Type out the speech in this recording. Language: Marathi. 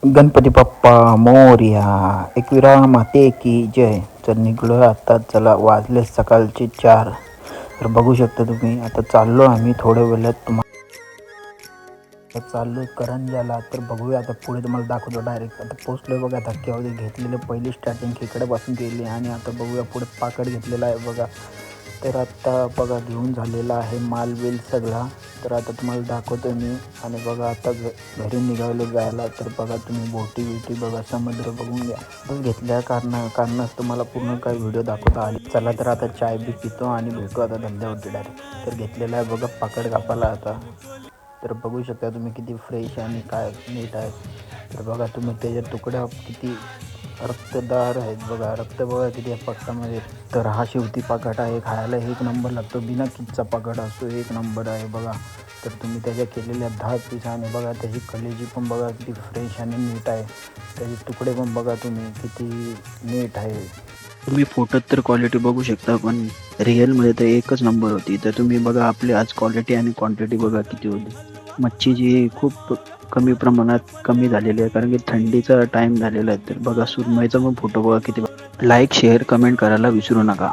गणपती बाप्पा मोरया. एकविरा माते की जय. तर निघलो आता, चला वाजले सकाळचे 4. तर बघू शकता तुम्ही, आता चाललो आम्ही थोड्या वेळात. चाललो करंजाला. तर बघूया आता पुढे, तुम्हाला दाखवतो डायरेक्ट. आता पोचलोय बघा, धक्क्यावधी घेतलेले पहिली स्टार्टिंग खेकडे पासून केली आणि आता बघूया पुढे पाकड घेतलेला आहे बघा. तर आता बघा घेऊन झालेला आहे माल बिल सगळा. तर आता तुम्हाला दाखवतो मी. आणि बघा आता घरी निघालो जायला. तर बघा तुम्ही बोटी बिटी बघा, समुद्र बघून घ्या. बस घेतल्या कारणास तुम्हाला पूर्ण काही व्हिडिओ दाखवता आले. चला तर आता चाय बी पितो आणि भेटू आता धंद्यावरती डायरेक्ट. तर घेतलेला आहे बघा पाकड कापाला आता. तर बघू शकता तुम्ही किती फ्रेश आणि काय नीट आहे. तर बघा तुम्ही त्याच्या तुकड्या किती रक्तदार आहेत बघा, रक्त बघा किती आहे पक्कामध्ये. तर हा शेवती पाकट आहे, खायला एक नंबर लागतो. बिना किटचा पाकट असतो, एक नंबर आहे बघा. तर तुम्ही त्याच्या केलेल्या 10 पीस आणि बघा त्याची कलेजी पण बघा किती फ्रेश आणि नीट आहे. त्याचे तुकडे पण बघा तुम्ही किती नीट आहे. तुम्ही फोटोत तर क्वालिटी बघू शकता, पण रिअलमध्ये तर एकच नंबर होती. तर तुम्ही बघा आपली आज क्वालिटी आणि क्वांटिटी बघा किती होती. मच्छीची खूप कमी प्रमाणात कमी झालेली आहे, कारण की थंडीचा टाईम झालेला आहे. तर बघा सुरमईचा पण फोटो बघा किती. लाईक शेअर कमेंट करायला विसरू नका.